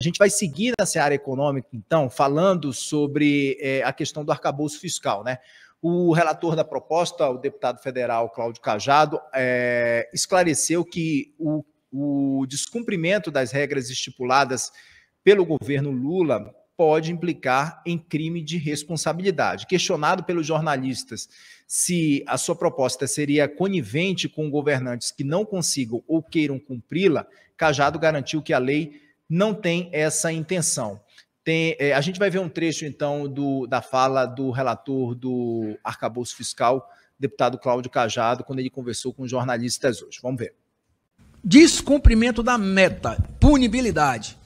gente vai seguir nessa área econômica, então, falando sobre a questão do arcabouço fiscal, né? O relator da proposta, o deputado federal Cláudio Cajado, esclareceu que o descumprimento das regras estipuladas pelo governo Lula pode implicar em crime de responsabilidade. Questionado pelos jornalistas se a sua proposta seria conivente com governantes que não consigam ou queiram cumpri-la, Cajado garantiu que a lei não tem essa intenção. A gente vai ver um trecho, então, da fala do relator do arcabouço fiscal, deputado Cláudio Cajado, quando ele conversou com jornalistas hoje. Vamos ver. Descumprimento da meta, punibilidade.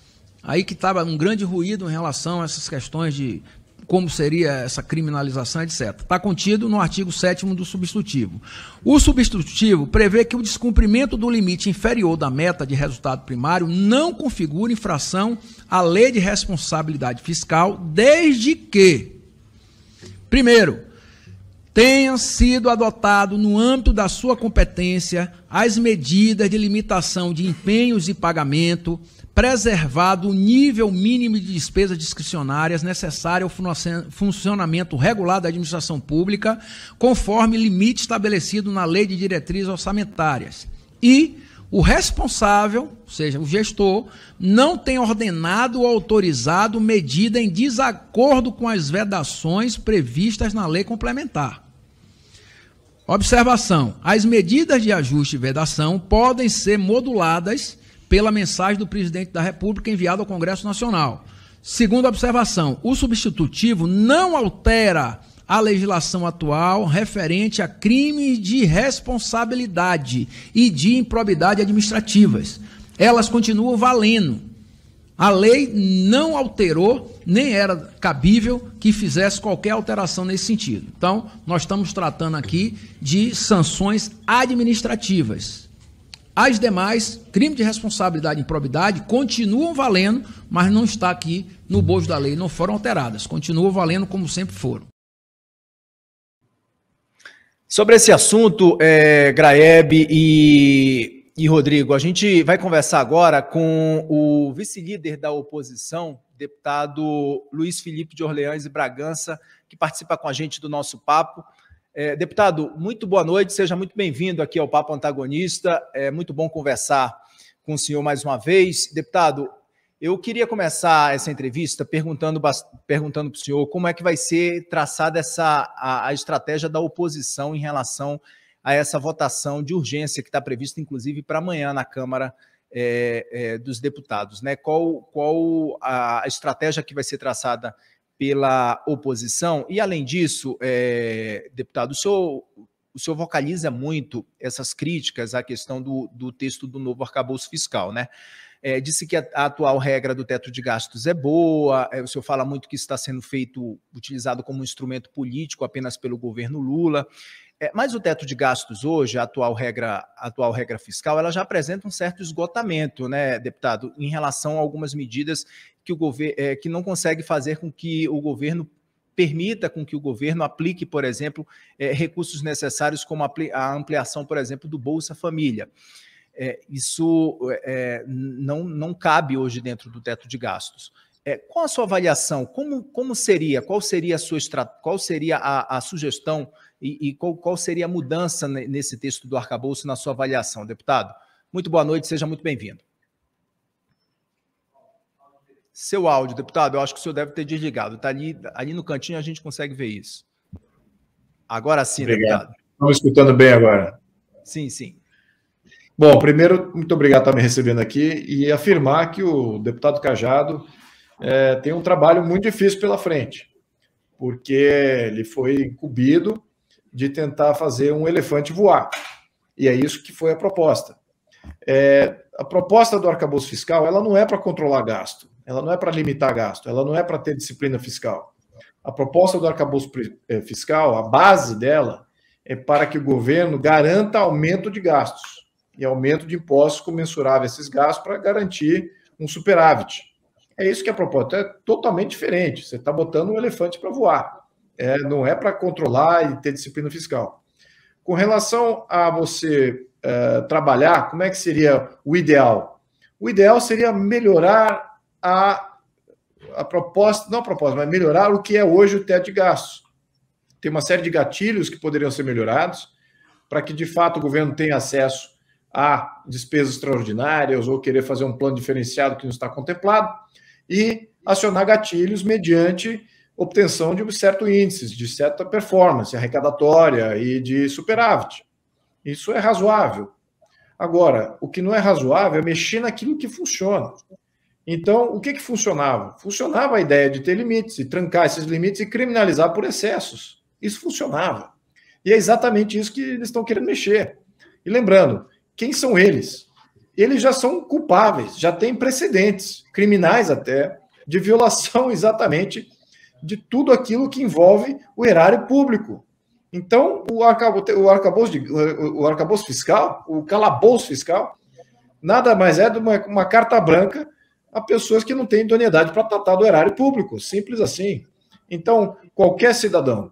Aí que estava um grande ruído em relação a essas questões de como seria essa criminalização, etc. Está contido no artigo 7º do substitutivo. O substitutivo prevê que o descumprimento do limite inferior da meta de resultado primário não configura infração à lei de responsabilidade fiscal, desde que, primeiro, tenha sido adotado no âmbito da sua competência as medidas de limitação de empenhos e pagamento, preservado o nível mínimo de despesas discricionárias necessário ao funcionamento regular da administração pública, conforme limite estabelecido na Lei de Diretrizes Orçamentárias. E o responsável, ou seja, o gestor, não tem ordenado ou autorizado medida em desacordo com as vedações previstas na lei complementar. Observação: as medidas de ajuste e vedação podem ser moduladas pela mensagem do presidente da República enviada ao Congresso Nacional. Segunda observação: o substitutivo não altera a legislação atual referente a crimes de responsabilidade e de improbidade administrativas. Elas continuam valendo. A lei não alterou, nem era cabível que fizesse qualquer alteração nesse sentido. Então, nós estamos tratando aqui de sanções administrativas. As demais, crime de responsabilidade e improbidade, continuam valendo, mas não está aqui no bojo da lei, não foram alteradas, continuam valendo como sempre foram. Sobre esse assunto, Graeb e Rodrigo, a gente vai conversar agora com o vice-líder da oposição, deputado Luiz Felipe de Orleans e Bragança, que participa com a gente do nosso papo. Deputado, muito boa noite, seja muito bem-vindo aqui ao Papo Antagonista, é muito bom conversar com o senhor mais uma vez. Deputado, eu queria começar essa entrevista perguntando para o senhor como é que vai ser traçada a estratégia da oposição em relação a essa votação de urgência que está prevista, inclusive, para amanhã na Câmara dos Deputados, né? Qual a estratégia que vai ser traçada pela oposição? E, além disso, deputado, o senhor vocaliza muito essas críticas à questão do texto do novo arcabouço fiscal, né? Disse que a atual regra do teto de gastos é boa, o senhor fala muito que isso está sendo utilizado como um instrumento político apenas pelo governo Lula, mas o teto de gastos hoje, a atual regra fiscal, ela já apresenta um certo esgotamento, né, deputado, em relação a algumas medidas que não consegue fazer com que o governo permita com que o governo aplique, por exemplo, recursos necessários como a ampliação, por exemplo, do Bolsa Família. Isso não cabe hoje dentro do teto de gastos. Qual a sua avaliação? Qual seria a sugestão e qual seria a mudança nesse texto do arcabouço na sua avaliação, deputado? Muito boa noite, seja muito bem-vindo. Seu áudio, deputado, eu acho que o senhor deve ter desligado. Está ali no cantinho, a gente consegue ver isso. Agora sim, obrigado. Deputado. Estamos escutando bem agora. Sim, sim. Bom, primeiro, muito obrigado por estar me recebendo aqui e afirmar que o deputado Cajado tem um trabalho muito difícil pela frente, porque ele foi incumbido de tentar fazer um elefante voar. E é isso que foi a proposta. A proposta do arcabouço fiscal, ela não é para controlar gasto, ela não é para limitar gasto, ela não é para ter disciplina fiscal. A proposta do arcabouço fiscal, a base dela, é para que o governo garanta aumento de gastos e aumento de impostos comensuráveis a esses gastos para garantir um superávit. É isso que é a proposta, é totalmente diferente. Você está botando um elefante para voar, não é para controlar e ter disciplina fiscal. Com relação a você trabalhar, como é que seria o ideal? O ideal seria melhorar a proposta, não a proposta, mas melhorar o que é hoje o teto de gastos. Tem uma série de gatilhos que poderiam ser melhorados para que, de fato, o governo tenha acesso a despesas extraordinárias ou querer fazer um plano diferenciado que não está contemplado e acionar gatilhos mediante obtenção de um certo índice, de certa performance arrecadatória e de superávit. Isso é razoável. Agora, o que não é razoável é mexer naquilo que funciona. Então, o que funcionava? Funcionava a ideia de ter limites, e trancar esses limites e criminalizar por excessos. Isso funcionava. E é exatamente isso que eles estão querendo mexer. E lembrando, quem são eles? Eles já são culpáveis, já têm precedentes, criminais até, de violação exatamente de tudo aquilo que envolve o erário público. Então, o arcabouço fiscal, o calabouço fiscal, nada mais é de uma carta branca a pessoas que não têm idoneidade para tratar do erário público, simples assim. Então, qualquer cidadão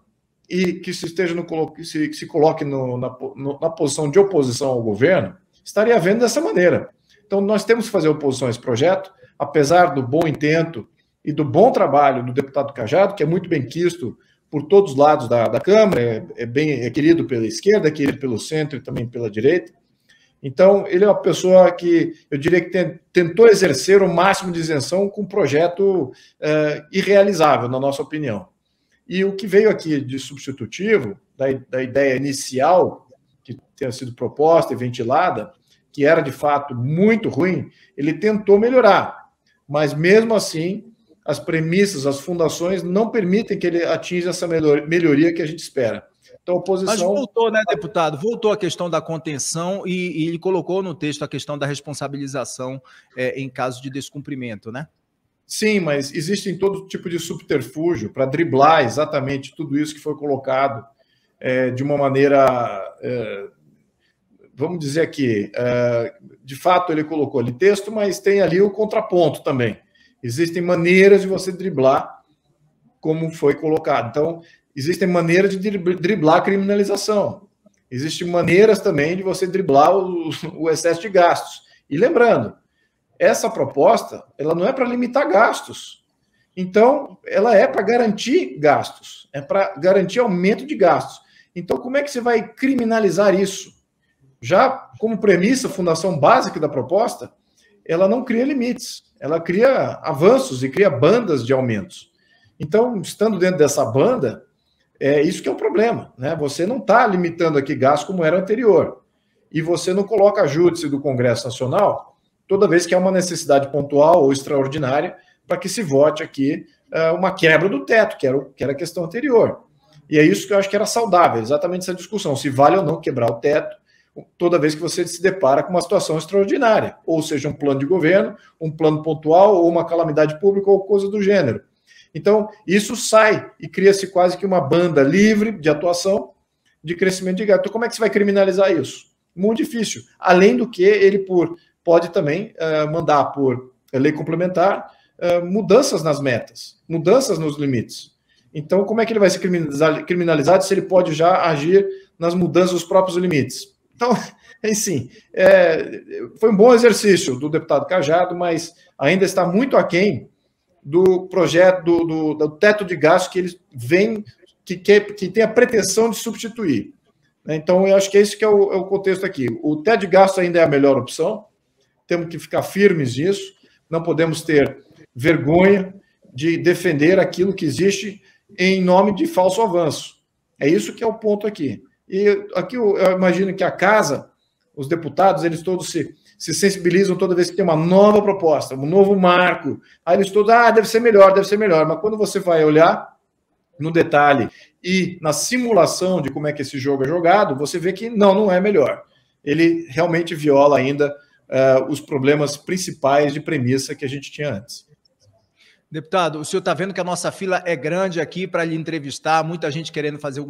e que se coloque na posição de oposição ao governo, estaria vendo dessa maneira. Então, nós temos que fazer oposição a esse projeto, apesar do bom intento e do bom trabalho do deputado Cajado, que é muito bem quisto por todos os lados da Câmara, é querido pela esquerda, é querido pelo centro e também pela direita. Então, ele é uma pessoa que, eu diria que tentou exercer o máximo de isenção com um projeto irrealizável, na nossa opinião. E o que veio aqui de substitutivo, da ideia inicial, que tinha sido proposta e ventilada, que era de fato muito ruim, ele tentou melhorar. Mas mesmo assim, as premissas, as fundações não permitem que ele atinja essa melhoria que a gente espera. Então, a oposição... Mas voltou, né, deputado? Voltou a questão da contenção e ele colocou no texto a questão da responsabilização em caso de descumprimento, né? Sim, mas existem todo tipo de subterfúgio para driblar exatamente tudo isso que foi colocado de uma maneira, vamos dizer aqui, de fato ele colocou ali texto, mas tem ali o contraponto também. Existem maneiras de você driblar como foi colocado. Então, existem maneiras de driblar a criminalização. Existem maneiras também de você driblar o excesso de gastos. E lembrando, essa proposta, ela não é para limitar gastos. Então, ela é para garantir gastos. É para garantir aumento de gastos. Então, como é que você vai criminalizar isso? Já como premissa, fundação básica da proposta, ela não cria limites. Ela cria avanços e cria bandas de aumentos. Então, estando dentro dessa banda, é isso que é o problema, né? Você não está limitando aqui gastos como era anterior. E você não coloca a júdice do Congresso Nacional toda vez que há uma necessidade pontual ou extraordinária para que se vote aqui uma quebra do teto, que era a questão anterior. E é isso que eu acho que era saudável, exatamente essa discussão, se vale ou não quebrar o teto toda vez que você se depara com uma situação extraordinária, ou seja, um plano de governo, um plano pontual, ou uma calamidade pública, ou coisa do gênero. Então, isso sai e cria-se quase que uma banda livre de atuação de crescimento de gasto. Então, como é que você vai criminalizar isso? Muito difícil. Além do que ele pode também mandar por lei complementar mudanças nas metas, mudanças nos limites. Então, como é que ele vai ser criminalizado se ele pode já agir nas mudanças dos próprios limites? Então, assim, foi um bom exercício do deputado Cajado, mas ainda está muito aquém do projeto, do teto de gastos que eles vêm, que tem a pretensão de substituir. Então, eu acho que esse que é o contexto aqui. O teto de gastos ainda é a melhor opção, temos que ficar firmes nisso, não podemos ter vergonha de defender aquilo que existe em nome de falso avanço. É isso que é o ponto aqui. E aqui eu imagino que a casa, os deputados, eles todos se sensibilizam toda vez que tem uma nova proposta, um novo marco. Aí eles todos, deve ser melhor. Mas quando você vai olhar no detalhe e na simulação de como é que esse jogo é jogado, você vê que não é melhor. Ele realmente viola ainda os problemas principais de premissa que a gente tinha antes. Deputado, o senhor está vendo que a nossa fila é grande aqui para lhe entrevistar, muita gente querendo fazer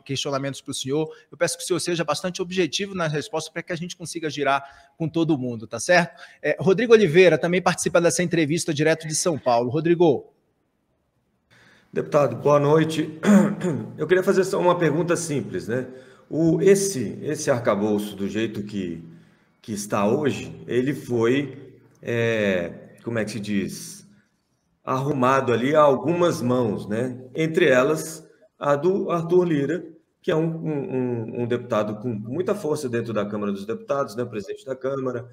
questionamentos para o senhor. Eu peço que o senhor seja bastante objetivo nas respostas para que a gente consiga girar com todo mundo, tá certo? Rodrigo Oliveira também participa dessa entrevista direto de São Paulo. Rodrigo. Deputado, boa noite. Eu queria fazer só uma pergunta simples, né? Esse arcabouço, do jeito que está hoje, ele foi, como é que se diz? arrumado ali a algumas mãos, né? Entre elas a do Arthur Lira, que é um deputado com muita força dentro da Câmara dos Deputados, né? Presidente da Câmara.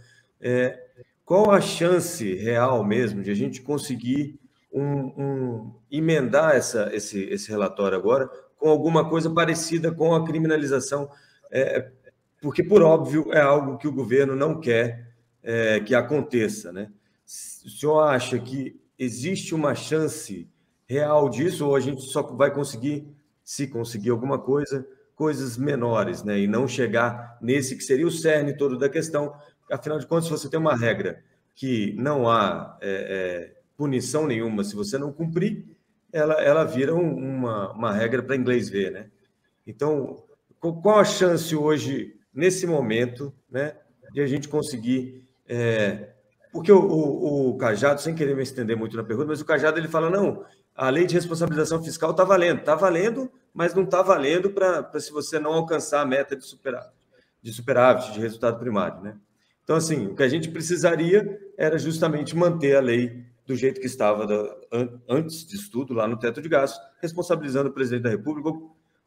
Qual a chance real mesmo de a gente conseguir emendar esse relatório agora com alguma coisa parecida com a criminalização? Porque, por óbvio, é algo que o governo não quer que aconteça, né? O senhor acha que existe uma chance real disso, ou a gente só vai conseguir, se conseguir alguma coisa, coisas menores, né? E não chegar nesse que seria o cerne todo da questão? Afinal de contas, se você tem uma regra que não há punição nenhuma, se você não cumprir, ela vira uma regra para inglês ver, né? Então, qual a chance hoje, nesse momento, né, de a gente conseguir... Porque o Cajado, sem querer me estender muito na pergunta, mas o Cajado ele fala, não, a lei de responsabilização fiscal está valendo, mas não está valendo para se você não alcançar a meta de superávit, de resultado primário, né? Então, assim, o que a gente precisaria era justamente manter a lei do jeito que estava antes disso tudo, lá no teto de gastos, responsabilizando o presidente da República,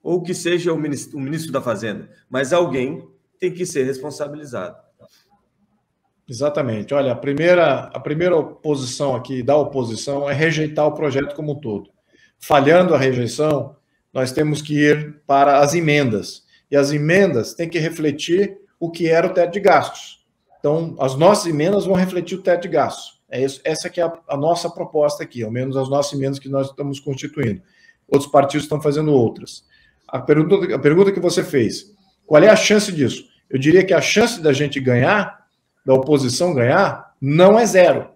ou que seja o ministro da Fazenda, mas alguém tem que ser responsabilizado. Exatamente. Olha, a primeira posição aqui da oposição é rejeitar o projeto como um todo. Falhando a rejeição, nós temos que ir para as emendas. E as emendas têm que refletir o que era o teto de gastos. Então, as nossas emendas vão refletir o teto de gastos. Essa que é a nossa proposta aqui, ao menos as nossas emendas que nós estamos constituindo. Outros partidos estão fazendo outras. A pergunta que você fez, qual é a chance disso? Eu diria que a chance da gente ganhar, da oposição ganhar, não é zero.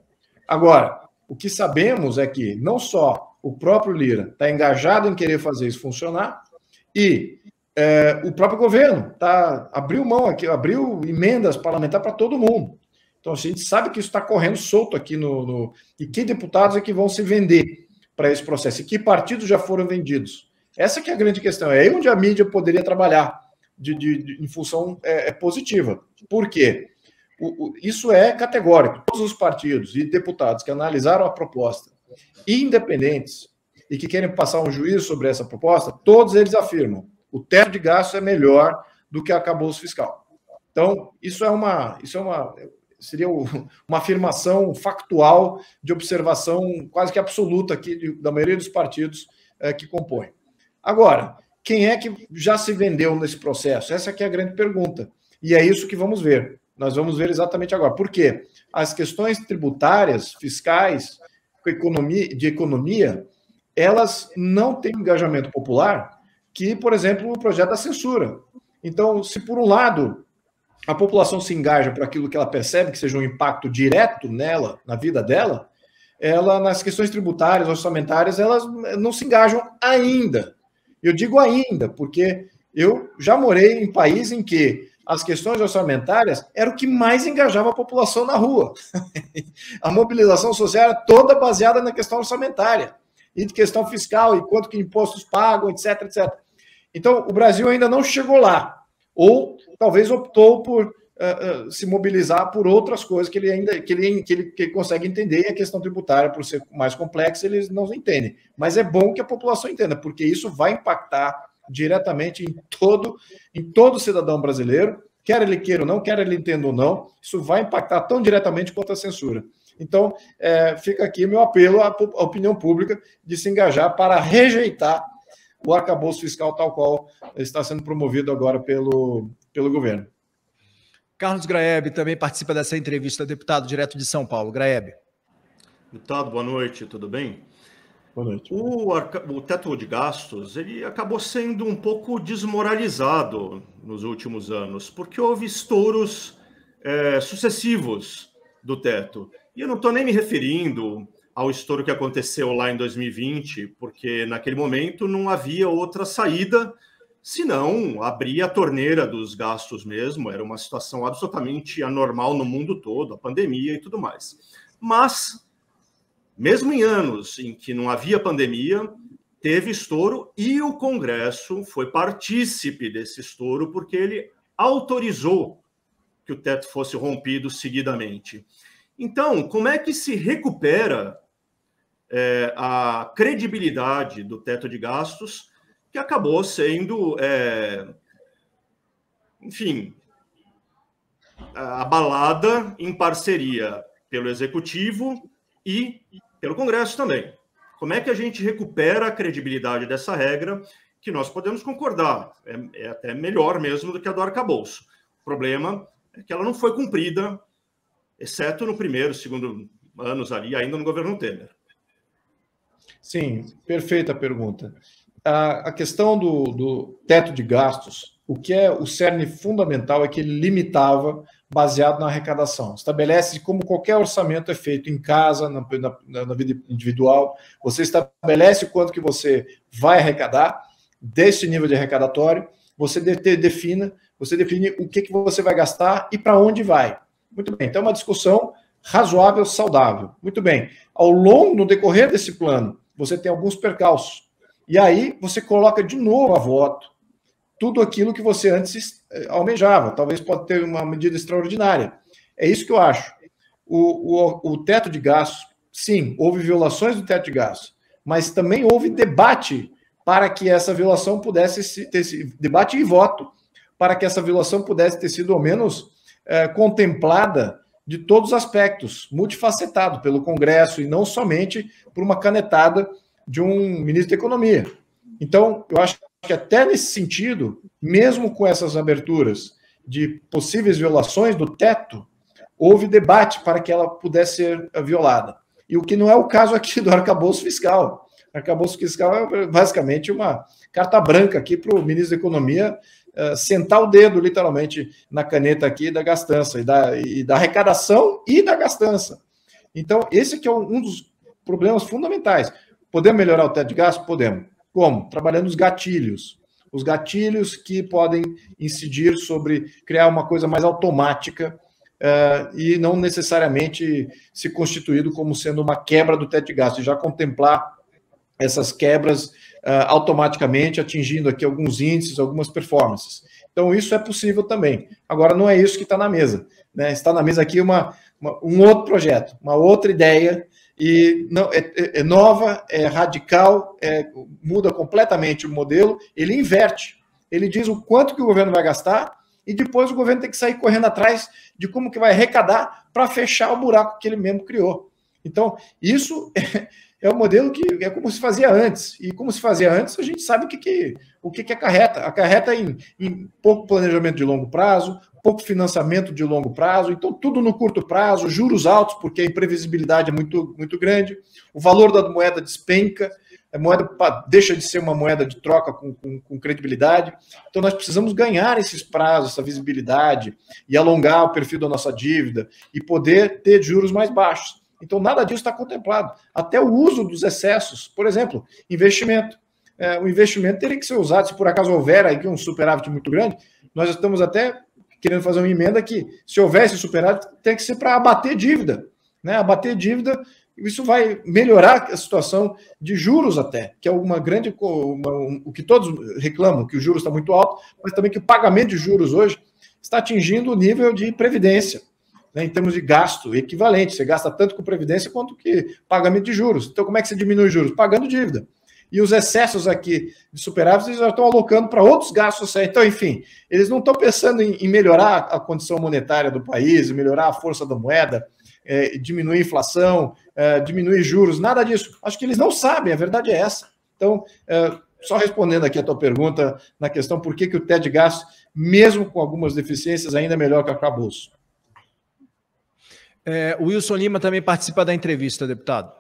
Agora, o que sabemos é que não só o próprio Lira está engajado em querer fazer isso funcionar, e o próprio governo abriu mão aqui, abriu emendas parlamentares para todo mundo. Então, a gente sabe que isso está correndo solto aqui e que deputados é que vão se vender para esse processo, e que partidos já foram vendidos. Essa que é a grande questão, é aí onde a mídia poderia trabalhar em função positiva. Por quê? Isso é categórico. Todos os partidos e deputados que analisaram a proposta, independentes, e que querem passar um juízo sobre essa proposta, todos eles afirmam: o teto de gastos é melhor do que o arcabouço fiscal. Então, seria uma afirmação factual de observação quase que absoluta aqui da maioria dos partidos que compõem. Agora, quem é que já se vendeu nesse processo? Essa aqui é a grande pergunta. E é isso que vamos ver. Nós vamos ver exatamente agora. Por quê? As questões tributárias, fiscais, de economia, elas não têm um engajamento popular que, por exemplo, o projeto da censura. Então, se por um lado a população se engaja por aquilo que ela percebe que seja um impacto direto nela, na vida dela, ela, nas questões tributárias, orçamentárias, elas não se engajam ainda. Eu digo ainda, porque eu já morei em país em que as questões orçamentárias eram o que mais engajava a população na rua. A mobilização social era toda baseada na questão orçamentária e de questão fiscal, e quanto que impostos pagam, etc, etc. Então, o Brasil ainda não chegou lá, ou talvez optou por se mobilizar por outras coisas que ele consegue entender, e a questão tributária, por ser mais complexa, eles não entendem. Mas é bom que a população entenda, porque isso vai impactar diretamente em todo cidadão brasileiro, quer ele queira ou não, quer ele entenda ou não, isso vai impactar tão diretamente quanto a censura. Então, fica aqui meu apelo à opinião pública de se engajar para rejeitar o arcabouço fiscal tal qual está sendo promovido agora pelo governo. Carlos Graeb também participa dessa entrevista, deputado direto de São Paulo. Graeb. Deputado, boa noite, tudo bem? Boa noite. O teto de gastos, ele acabou sendo um pouco desmoralizado nos últimos anos, porque houve estouros sucessivos do teto. E eu não estou nem me referindo ao estouro que aconteceu lá em 2020, porque naquele momento não havia outra saída, senão abrir a torneira dos gastos mesmo. Era uma situação absolutamente anormal no mundo todo, a pandemia e tudo mais. Mas, mesmo em anos em que não havia pandemia, teve estouro, e o Congresso foi partícipe desse estouro, porque ele autorizou que o teto fosse rompido seguidamente. Então, como é que se recupera a credibilidade do teto de gastos, que acabou sendo, enfim, abalada em parceria pelo Executivo e pelo Congresso também. Como é que a gente recupera a credibilidade dessa regra, que nós podemos concordar, é até melhor mesmo do que a do arcabouço. O problema é que ela não foi cumprida, exceto no primeiro, segundo anos ali, ainda no governo Temer. Sim, perfeita pergunta. A questão do teto de gastos, o que é o cerne fundamental é que ele limitava baseado na arrecadação. Estabelece como qualquer orçamento é feito em casa, na vida individual. Você estabelece quanto que você vai arrecadar, desse nível de arrecadatório, você define o que você vai gastar e para onde vai. Muito bem, então é uma discussão razoável, saudável. Muito bem, no decorrer desse plano, você tem alguns percalços. E aí você coloca de novo a voto tudo aquilo que você antes almejava. Talvez pode ter uma medida extraordinária. É isso que eu acho. O teto de gastos, sim, houve violações do teto de gastos, mas também houve debate para que essa violação pudesse ter debate e voto, para que essa violação pudesse ter sido ao menos contemplada de todos os aspectos, multifacetado pelo Congresso e não somente por uma canetada de um ministro da Economia. Então, eu acho que até nesse sentido, mesmo com essas aberturas de possíveis violações do teto, houve debate para que ela pudesse ser violada. E o que não é o caso aqui do arcabouço fiscal. O arcabouço fiscal é basicamente uma carta branca aqui para o ministro da Economia sentar o dedo, literalmente, na caneta aqui da gastança, e da arrecadação e da gastança. Então, esse aqui é um dos problemas fundamentais. Podemos melhorar o teto de gasto? Podemos. Como? Trabalhando os gatilhos. Os gatilhos que podem incidir sobre criar uma coisa mais automática e não necessariamente se constituído como sendo uma quebra do teto de gasto, e já contemplar essas quebras automaticamente, atingindo aqui alguns índices, algumas performances. Então, isso é possível também. Agora, não é isso que está na mesa, né? Está na mesa aqui um outro projeto, uma outra ideia, e não, é nova, é radical, muda completamente o modelo, ele inverte. Ele diz o quanto que o governo vai gastar e depois o governo tem que sair correndo atrás de como que vai arrecadar para fechar o buraco que ele mesmo criou. Então, isso é um modelo que é como se fazia antes. E como se fazia antes, a gente sabe o que acarreta. Acarreta em pouco planejamento de longo prazo, pouco financiamento de longo prazo, então tudo no curto prazo, juros altos, porque a imprevisibilidade é muito, muito grande, o valor da moeda despenca, a moeda deixa de ser uma moeda de troca com credibilidade. Então nós precisamos ganhar esses prazos, essa visibilidade, e alongar o perfil da nossa dívida, e poder ter juros mais baixos. Então, nada disso está contemplado. Até o uso dos excessos. Por exemplo, investimento. O investimento teria que ser usado, se por acaso houver aí um superávit muito grande, nós estamos até querendo fazer uma emenda que, se houvesse superávit, tem que ser para abater dívida. Né? Abater dívida, isso vai melhorar a situação de juros até, que é uma grande... o que todos reclamam, que o juros está muito alto, mas também que o pagamento de juros hoje está atingindo o nível de previdência. Em termos de gasto equivalente, você gasta tanto com previdência quanto que pagamento de juros. Então, como é que você diminui os juros? Pagando dívida. E os excessos aqui de superávit, eles já estão alocando para outros gastos. Então, enfim, eles não estão pensando em melhorar a condição monetária do país, melhorar a força da moeda, diminuir a inflação, diminuir juros, nada disso. Acho que eles não sabem, a verdade é essa. Então, só respondendo aqui a tua pergunta na questão por que o teto de gastos, mesmo com algumas deficiências, ainda é melhor que o arcabouço. O Wilson Lima também participa da entrevista, deputado.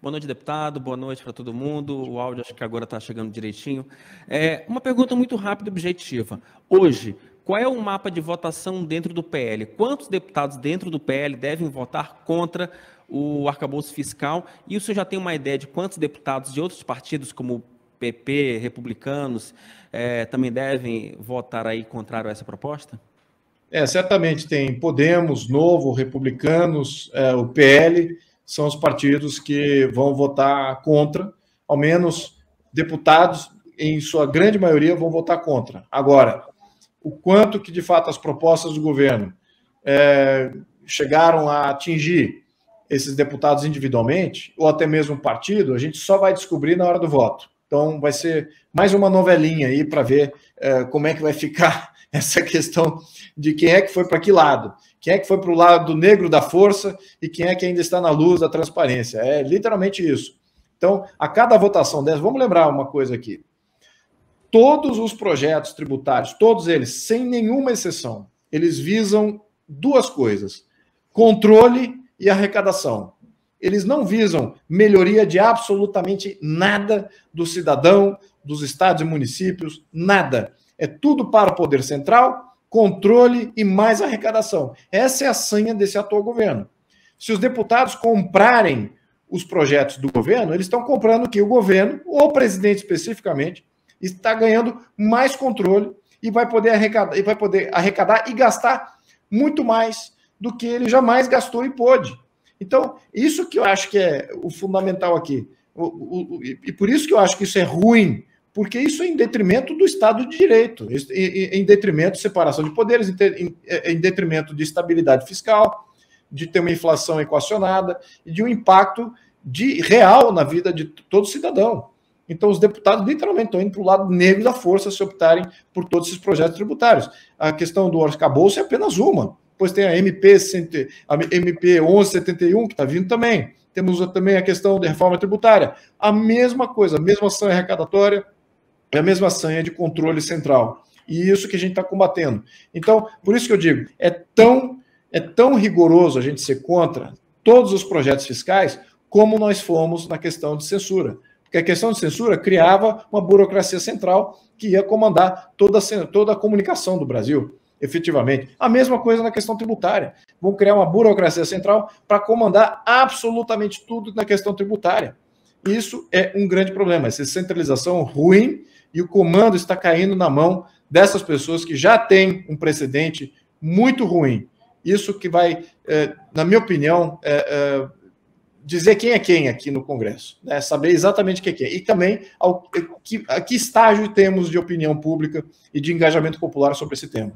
Boa noite, deputado. Boa noite para todo mundo. O áudio acho que agora está chegando direitinho. Uma pergunta muito rápida e objetiva. Hoje, qual é o mapa de votação dentro do PL? Quantos deputados dentro do PL devem votar contra o arcabouço fiscal? E o senhor já tem uma ideia de quantos deputados de outros partidos, como PP, republicanos, também devem votar aí contrário a essa proposta? Certamente tem Podemos, Novo, Republicanos, o PL, são os partidos que vão votar contra, ao menos deputados, em sua grande maioria, vão votar contra. Agora, o quanto que, de fato, as propostas do governo chegaram a atingir esses deputados individualmente, ou até mesmo um partido, a gente só vai descobrir na hora do voto. Então, vai ser mais uma novelinha aí para ver como é que vai ficar essa questão de quem é que foi para que lado. Quem é que foi para o lado negro da força e quem é que ainda está na luz da transparência. É literalmente isso. Então, a cada votação dessa, vamos lembrar uma coisa aqui. Todos os projetos tributários, todos eles, sem nenhuma exceção, eles visam duas coisas: controle e arrecadação. Eles não visam melhoria de absolutamente nada do cidadão, dos estados e municípios, nada. É tudo para o poder central, controle e mais arrecadação. Essa é a senha desse atual governo. Se os deputados comprarem os projetos do governo, eles estão comprando que o governo, ou o presidente especificamente, está ganhando mais controle e vai poder arrecadar e gastar muito mais do que ele jamais gastou e pôde. Então, isso que eu acho que é o fundamental aqui. E por isso que eu acho que isso é ruim, porque isso é em detrimento do Estado de Direito, em detrimento de separação de poderes, em detrimento de estabilidade fiscal, de ter uma inflação equacionada e de um impacto real na vida de todo cidadão. Então, os deputados literalmente estão indo para o lado negro da força se optarem por todos esses projetos tributários. A questão do arcabouço é apenas uma. Depois tem a MP 1171, que está vindo também. Temos também a questão da reforma tributária. A mesma coisa, a mesma sanha arrecadatória, a mesma sanha de controle central. E isso que a gente está combatendo. Então, por isso que eu digo, é tão rigoroso a gente ser contra todos os projetos fiscais como nós fomos na questão de censura. Porque a questão de censura criava uma burocracia central que ia comandar toda a comunicação do Brasil, efetivamente. A mesma coisa na questão tributária. Vão criar uma burocracia central para comandar absolutamente tudo na questão tributária. Isso é um grande problema. Essa centralização ruim e o comando está caindo na mão dessas pessoas que já têm um precedente muito ruim. Isso que vai, na minha opinião, dizer quem é quem aqui no Congresso, né? Saber exatamente quem é quem. E também a que estágio temos de opinião pública e de engajamento popular sobre esse tema.